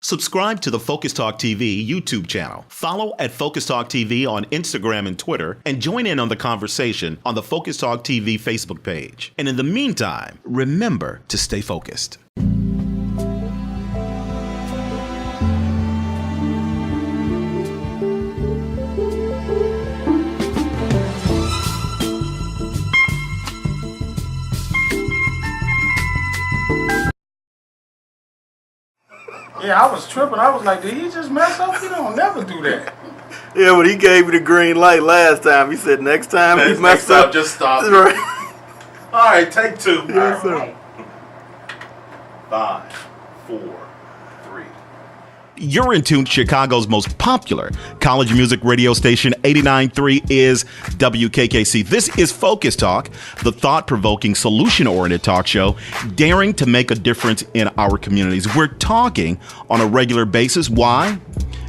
Subscribe to the FocusTalk TV YouTube channel. Follow at FocusTalk TV on Instagram and Twitter, and join in on the conversation on the FocusTalk TV Facebook page. And in the meantime, remember to stay focused. Yeah, I was tripping. I was like, did he just mess up? He don't never do that. Yeah, but he gave you the green light last time. He said next time he messed up, just stop. Right. All right, take two. Yes, sir. 5, 4, 3. You're in tune to Chicago's most popular college music radio station. 89.3 is WKKC. This is Focus Talk, the thought-provoking, solution-oriented talk show daring to make a difference in our communities. We're talking on a regular basis. Why?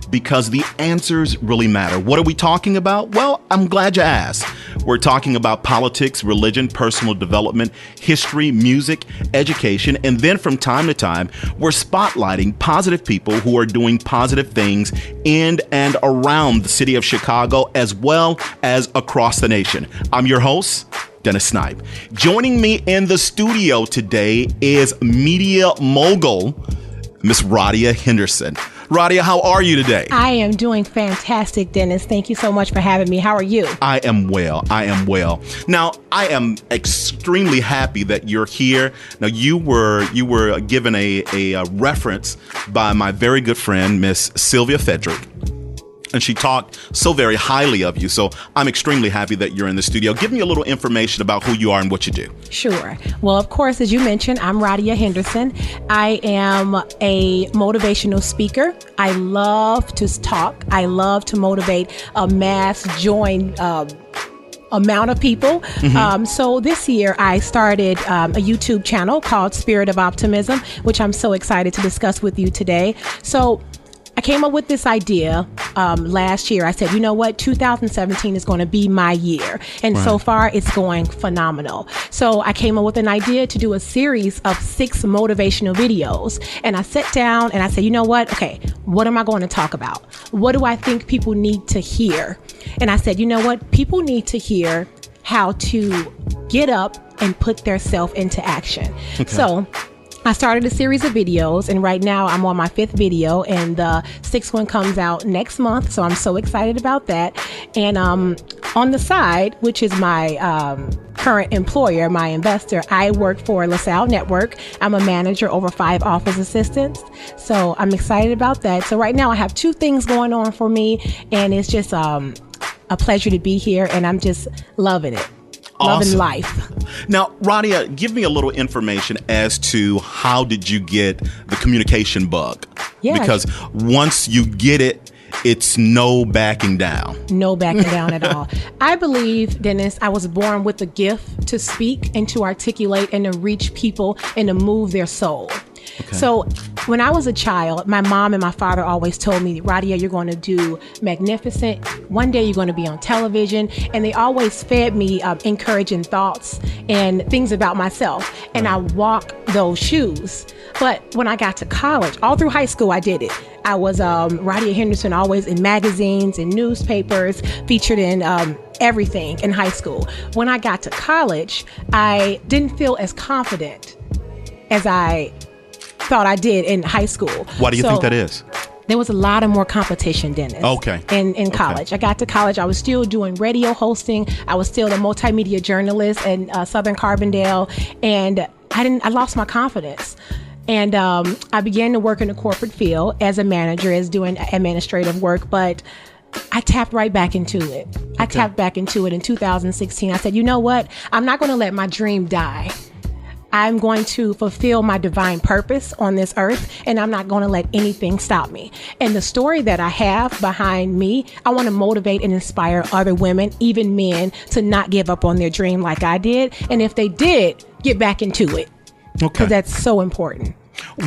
Because the answers really matter. What are we talking about? Well, I'm glad you asked. We're talking about politics, religion, personal development, history, music, education, and then from time to time, we're spotlighting positive people who are doing positive things in and around the city of Chicago, as well as across the nation. I'm your host, Dennis Snipe. Joining me in the studio today is media mogul, Miss Radiah Henderson. Radiah, how are you today? I am doing fantastic, Dennis. Thank you so much for having me. How are you? I am well. Now, I am extremely happy that you're here. Now, you were given a reference by my very good friend, Miss Sylvia Fedrick. And she talked so very highly of you. So I'm extremely happy that you're in the studio. Give me a little information about who you are and what you do. Sure. Well, of course, as you mentioned, I'm Radiah Henderson. I am a motivational speaker. I love to talk. I love to motivate a mass join amount of people. Mm-hmm. So this year I started a YouTube channel called Spirit of Optimism, which I'm so excited to discuss with you today. So I came up with this idea last year. I said, you know what, 2017 is going to be my year. And right. So far, it's going phenomenal. So I came up with an idea to do a series of 6 motivational videos. And I sat down and I said, you know what? Okay, what am I going to talk about? What do I think people need to hear? And I said, you know what? People need to hear how to get up and put theirself into action. Okay. So I started a series of videos, and right now I'm on my 5th video, and the 6th one comes out next month. So I'm so excited about that. And on the side, which is my current employer, my investor, I work for LaSalle Network. I'm a manager over 5 office assistants. So I'm excited about that. So right now I have 2 things going on for me, and it's just a pleasure to be here, and I'm just loving it. Awesome. Loving life. Now, Radiah, give me a little information as to how did you get the communication bug? Yeah. Because once you get it, it's no backing down. No backing down at all. I believe, Dennis, I was born with the gift to speak and to articulate and to reach people and to move their soul. Okay. So when I was a child, my mom and my father always told me, Radiah, you're going to do magnificent. One day you're going to be on television. And they always fed me encouraging thoughts and things about myself. And I walk those shoes. But when I got to college, all through high school, I did it. I was Radiah Henderson, always in magazines and newspapers, featured in everything in high school. When I got to college, I didn't feel as confident as I thought I did in high school. Why do you think that is? There was a lot of more competition, Dennis. Okay. In college. I got to college. I was still doing radio hosting. I was still a multimedia journalist in Southern Carbondale. And I lost my confidence. And I began to work in the corporate field as a manager, as doing administrative work. But I tapped right back into it. I tapped back into it in 2016. I said, you know what? I'm not going to let my dream die. I'm going to fulfill my divine purpose on this earth, and I'm not going to let anything stop me. And the story that I have behind me, I want to motivate and inspire other women, even men, to not give up on their dream like I did. And if they did, get back into it. Okay. Because that's so important.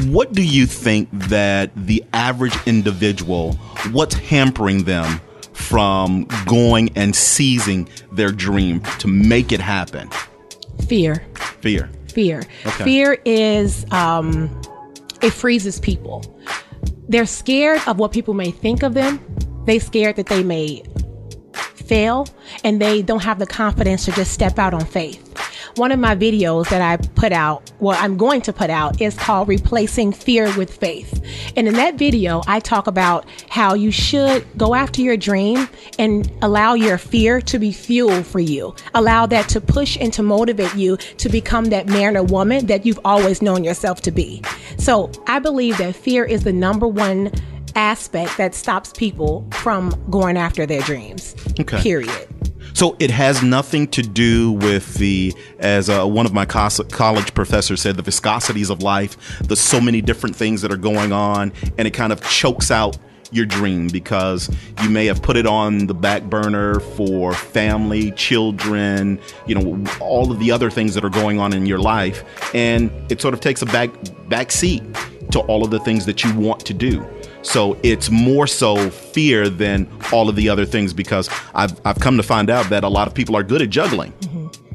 What do you think that the average individual, what's hampering them from going and seizing their dream to make it happen? Fear. Okay. Fear is, it freezes people. they're scared of what people may think of them. They're scared that they may fail, and they don't have the confidence to just step out on faith. One of my videos that I put out, I'm going to put out, is called Replacing Fear with Faith. And in that video, I talk about how you should go after your dream and allow your fear to be fuel for you. Allow that to push and to motivate you to become that man or woman that you've always known yourself to be. So I believe that fear is the number one aspect that stops people from going after their dreams. Okay. Period. So it has nothing to do with as one of my college professors said, the viscosities of life. There's so many different things that are going on, and it kind of chokes out your dream because you may have put it on the back burner for family, children, all of the other things that are going on in your life. And it sort of takes a back seat to all of the things that you want to do. So it's more so fear than all of the other things, because I've come to find out that a lot of people are good at juggling,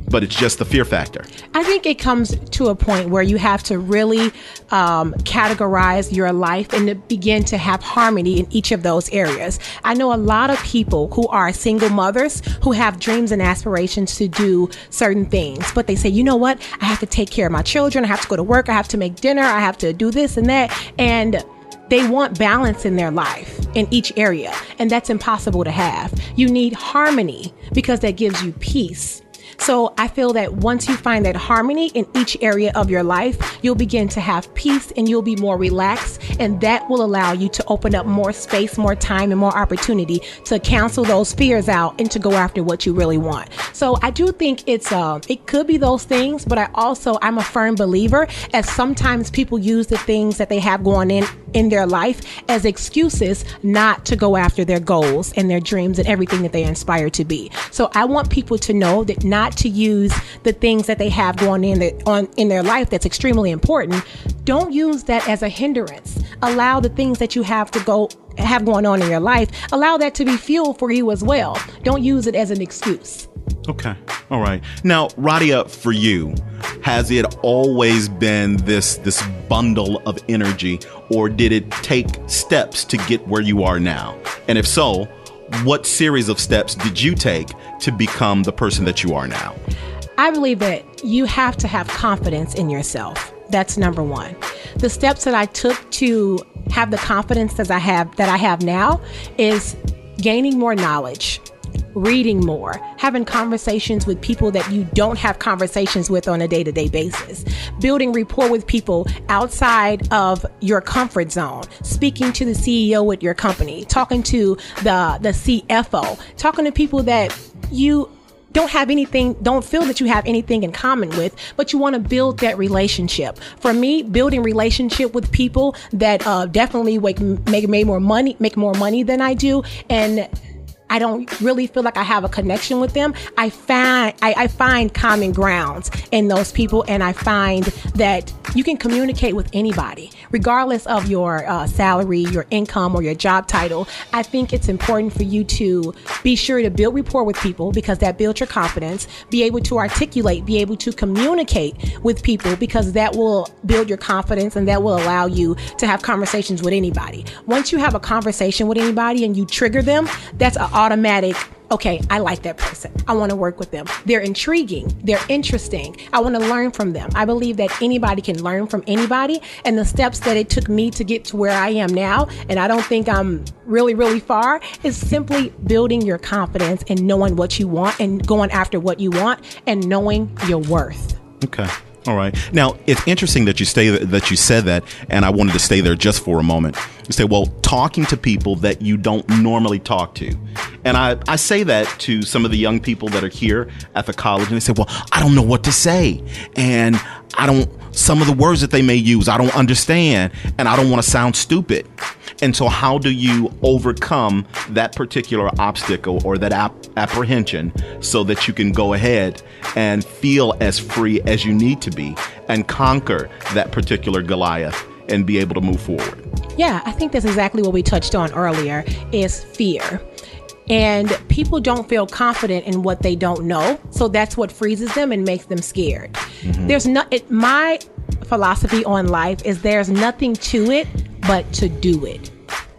but it's just the fear factor. I think it comes to a point where you have to really categorize your life and to begin to have harmony in each of those areas. I know a lot of people who are single mothers who have dreams and aspirations to do certain things, but they say, you know what? I have to take care of my children. I have to go to work. I have to make dinner. I have to do this and that. And they want balance in their life in each area, and that's impossible to have. You need harmony because that gives you peace. So I feel that once you find that harmony in each area of your life, you'll begin to have peace and you'll be more relaxed, and that will allow you to open up more space, more time, and more opportunity to cancel those fears out and to go after what you really want. So I do think it could be those things, but I'm a firm believer, as sometimes people use the things that they have going in their life as excuses not to go after their goals and their dreams and everything that they inspire to be. So I want people to know that not to use the things that they have going in their life that's extremely important. Don't use that as a hindrance. Allow the things that you have going on in your life, allow that to be fuel for you as well. Don't use it as an excuse. Okay. All right. Now, Radiah, for you, has it always been this bundle of energy, or did it take steps to get where you are now? And if so, what series of steps did you take to become the person that you are now? I believe that you have to have confidence in yourself. That's number one. The steps that I took to have the confidence that I have now is gaining more knowledge, reading more, having conversations with people that you don't have conversations with on a day-to-day basis, building rapport with people outside of your comfort zone, speaking to the CEO at your company, talking to the CFO, talking to people that you don't feel that you have anything in common with, but you want to build that relationship. For me, building relationship with people that definitely make more money than I do, and I don't really feel like I have a connection with them. I find common grounds in those people, and I find that you can communicate with anybody, regardless of your salary, your income, or your job title. I think it's important for you to be sure to build rapport with people, because that builds your confidence, be able to articulate, be able to communicate with people, because that will build your confidence and that will allow you to have conversations with anybody. Once you have a conversation with anybody and you trigger them, that's an automatic, okay, I like that person. I want to work with them. They're intriguing. They're interesting. I want to learn from them. I believe that anybody can learn from anybody. And the steps that it took me to get to where I am now, and I don't think I'm really, really far, is simply building your confidence and knowing what you want and going after what you want and knowing your worth. Okay. All right. Now, it's interesting that you said that, and I wanted to stay there just for a moment. You say, well, talking to people that you don't normally talk to. And I say that to some of the young people that are here at the college, and they say, well, I don't know what to say. And some of the words that they may use, I don't understand, and I don't want to sound stupid. And so how do you overcome that particular obstacle or that apprehension so that you can go ahead and feel as free as you need to be and conquer that particular Goliath and be able to move forward? Yeah, I think that's exactly what we touched on earlier, is fear. And people don't feel confident in what they don't know. So that's what freezes them and makes them scared. Mm-hmm. My philosophy on life is there's nothing to it but to do it.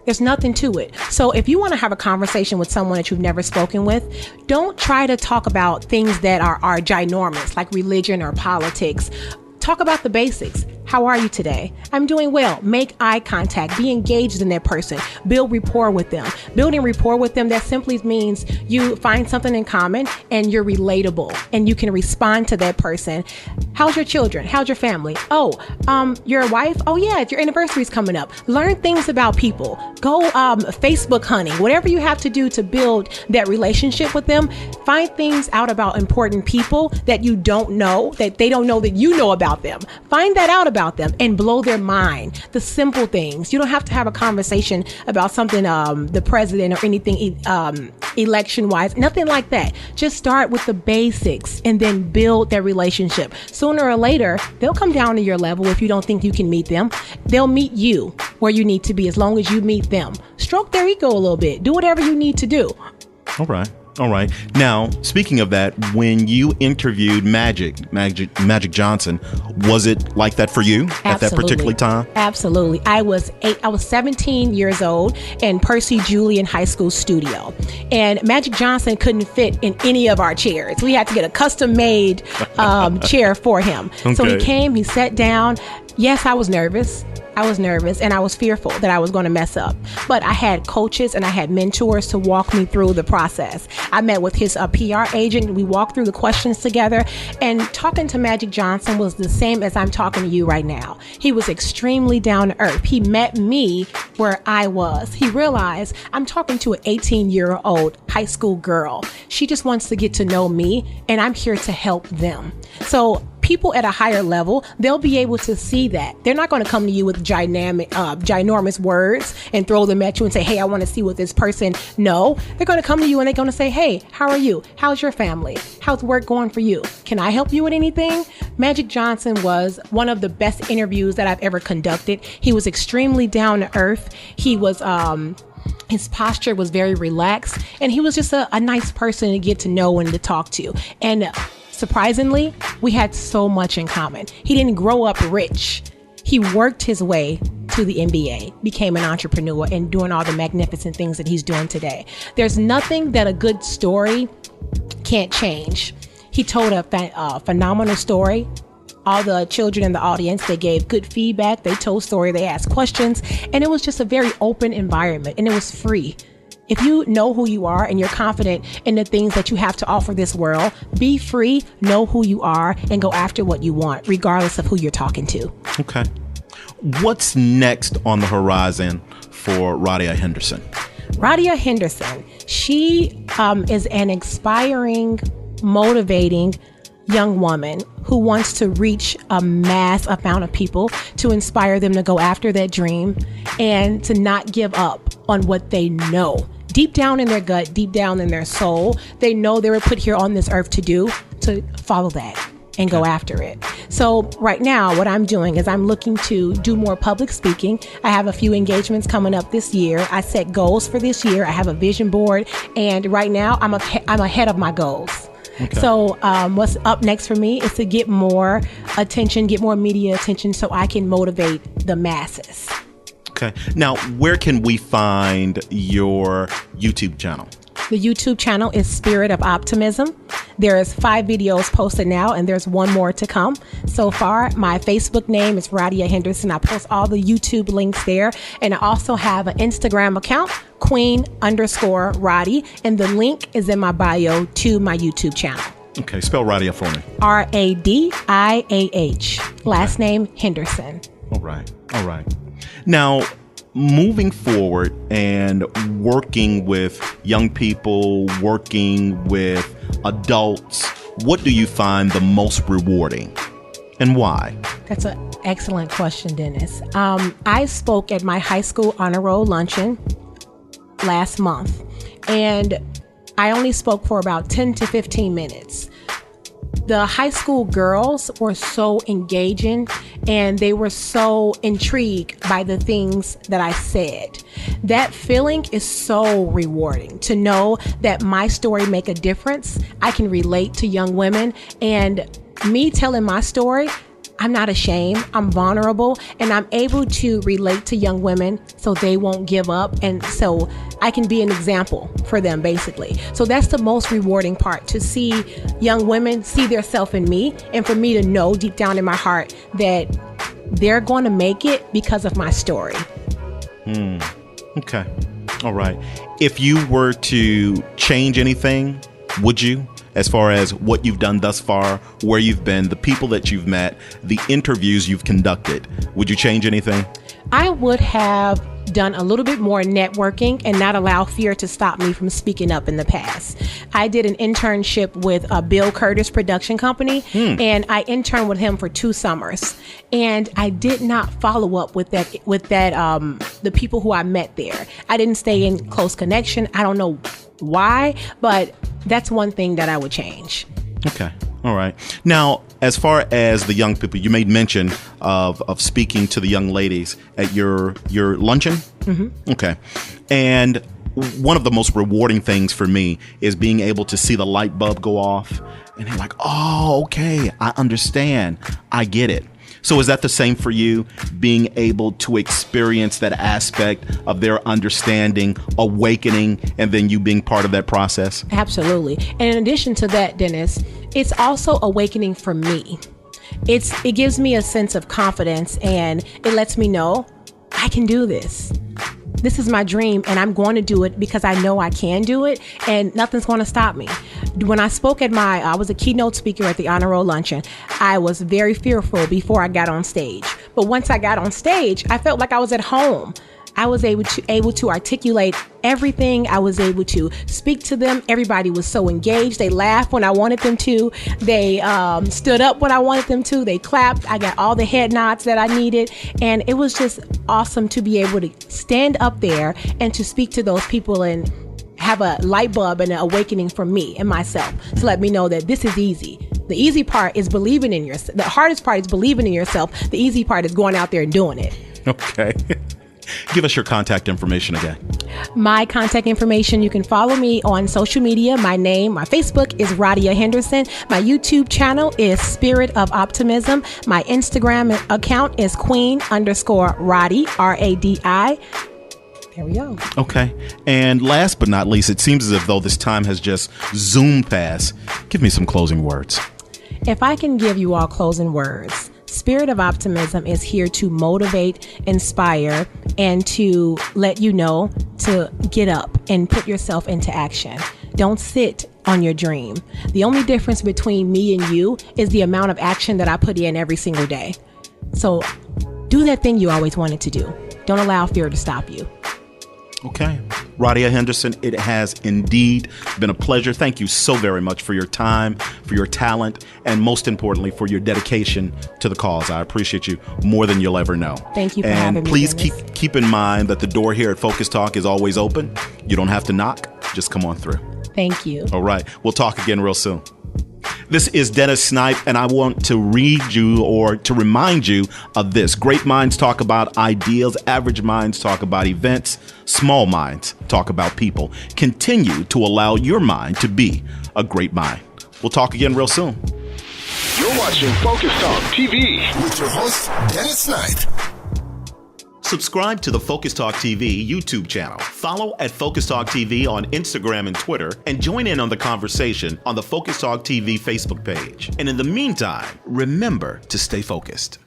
There's nothing to it. So if you want to have a conversation with someone that you've never spoken with, don't try to talk about things that are ginormous, like religion or politics. Talk about the basics. How are you today? I'm doing well. Make eye contact. Be engaged in that person. Build rapport with them. Building rapport with them, that simply means you find something in common and you're relatable and you can respond to that person. How's your children? How's your family? Oh, your wife? Oh yeah, your anniversary's coming up. Learn things about people. Go Facebook hunting. Whatever you have to do to build that relationship with them. Find things out about important people that you don't know, that they don't know that you know about them. Find that out about them and blow their mind. The simple things. You don't have to have a conversation about something, the president or anything election wise, nothing like that. Just start with the basics and then build their relationship. Sooner or later, they'll come down to your level if you don't think you can meet them. They'll meet you where you need to be as long as you meet them. Stroke their ego a little bit. Do whatever you need to do. All right. All right. Now, speaking of that, when you interviewed Magic Johnson, was it like that for you at that particular time? Absolutely. I was 17 years old in Percy Julian High School studio, and Magic Johnson couldn't fit in any of our chairs. We had to get a custom-made chair for him. Okay. So he came, he sat down. Yes, I was nervous and I was fearful that I was going to mess up. But I had coaches and I had mentors to walk me through the process. I met with his PR agent. We walked through the questions together, and talking to Magic Johnson was the same as I'm talking to you right now. He was extremely down to earth. He met me where I was. He realized I'm talking to an 18-year-old high school girl. She just wants to get to know me, and I'm here to help them. So people at a higher level, they'll be able to see that. They're not going to come to you with ginormous words and throw them at you and say, hey, I want to see what this person. No, they're going to come to you and they're going to say, hey, how are you? How's your family? How's work going for you? Can I help you with anything? Magic Johnson was one of the best interviews that I've ever conducted. He was extremely down to earth. He was, his posture was very relaxed, and he was just a nice person to get to know and to talk to. And surprisingly, we had so much in common. He didn't grow up rich. He worked his way to the NBA, became an entrepreneur, and doing all the magnificent things that he's doing today. There's nothing that a good story can't change. He told a phenomenal story. All the children in the audience, they gave good feedback. They told story. They asked questions. And it was just a very open environment, and it was free. If you know who you are and you're confident in the things that you have to offer this world, be free, know who you are, and go after what you want, regardless of who you're talking to. Okay. What's next on the horizon for Radiah Henderson? Radiah Henderson, she is an inspiring, motivating young woman who wants to reach a mass amount of people, to inspire them to go after that dream and to not give up on what they know. Deep down in their gut, deep down in their soul, they know they were put here on this earth to follow that and go after it. So right now, what I'm doing is I'm looking to do more public speaking. I have a few engagements coming up this year. I set goals for this year. I have a vision board, and right now I'm ahead of my goals. Okay. So what's up next for me is to get more attention, get more media attention, so I can motivate the masses. Okay. Now, where can we find your YouTube channel? The YouTube channel is Spirit of Optimism. There's 5 videos posted now, and there's 1 more to come. So far, my Facebook name is Radiah Henderson. I post all the YouTube links there. And I also have an Instagram account, Queen_Radi. And the link is in my bio to my YouTube channel. Okay, spell Radiah for me. Radiah. Last name Henderson. All right. All right. Now, moving forward and working with young people, working with adults, what do you find the most rewarding and why? That's an excellent question, Dennis. I spoke at my high school honor roll luncheon last month, and I only spoke for about 10 to 15 minutes. The high school girls were so engaging, and they were so intrigued by the things that I said. That feeling is so rewarding, to know that my story make a difference. I can relate to young women, and me telling my story, I'm not ashamed. I'm vulnerable, and I'm able to relate to young women so they won't give up. And so I can be an example for them, basically. So that's the most rewarding part, to see young women see their self in me, and for me to know deep down in my heart that they're going to make it because of my story. Okay. All right. If you were to change anything, would you? As far as what you've done thus far, where you've been, the people that you've met, the interviews you've conducted, would you change anything? I would have done a little bit more networking and not allow fear to stop me from speaking up in the past. I did an internship with a Bill Curtis production company, and I interned with him for 2 summers. And I did not follow up with that, the people who I met there. I didn't stay in close connection. I don't know why, but that's one thing that I would change. Okay. All right. Now, as far as the young people, you made mention of speaking to the young ladies at your luncheon. Mm-hmm. Okay. And one of the most rewarding things for me is being able to see the light bulb go off, and they're like, oh, okay, I understand. I get it. So is that the same for you, being able to experience that aspect of their understanding, awakening, and then you being part of that process? Absolutely. And in addition to that, Dennis, it's also awakening for me. It gives me a sense of confidence, and it lets me know I can do this. This is my dream, and I'm going to do it because I know I can do it, and nothing's going to stop me. When I spoke I was a keynote speaker at the Honor Roll Luncheon. I was very fearful before I got on stage. But once I got on stage, I felt like I was at home. I was able to articulate everything. I was able to speak to them. Everybody was so engaged. They laughed when I wanted them to. They stood up when I wanted them to. They clapped. I got all the head nods that I needed. And it was just awesome to be able to stand up there and to speak to those people and have a light bulb and an awakening for me and myself to let me know that this is easy. The easy part is believing in yourself. The hardest part is believing in yourself. The easy part is going out there and doing it. Okay. Give us your contact information again. My contact information, you can follow me on social media. My Facebook is Radiah Henderson. My YouTube channel is Spirit of Optimism. My Instagram account is Queen_Radi, Radi. There we go. Okay. And last but not least, it seems as if though this time has just zoomed past. Give me some closing words. If I can give you all closing words, Spirit of Optimism is here to motivate, inspire, and to let you know to get up and put yourself into action. Don't sit on your dream. The only difference between me and you is the amount of action that I put in every single day. So do that thing you always wanted to do. Don't allow fear to stop you. Okay. Radiah Henderson, it has indeed been a pleasure. Thank you so very much for your time, for your talent, and most importantly, for your dedication to the cause. I appreciate you more than you'll ever know. Thank you for having me. And please keep in mind that the door here at Focus Talk is always open. You don't have to knock. Just come on through. Thank you. All right. We'll talk again real soon. This is Dennis Snipe, and I want to read you or to remind you of this. Great minds talk about ideals. Average minds talk about events. Small minds talk about people. Continue to allow your mind to be a great mind. We'll talk again real soon. You're watching FocusTalk TV with your host, Dennis Snipe. Subscribe to the FocusTalk TV YouTube channel. Follow at FocusTalk TV on Instagram and Twitter, and join in on the conversation on the FocusTalk TV Facebook page. And in the meantime, remember to stay focused.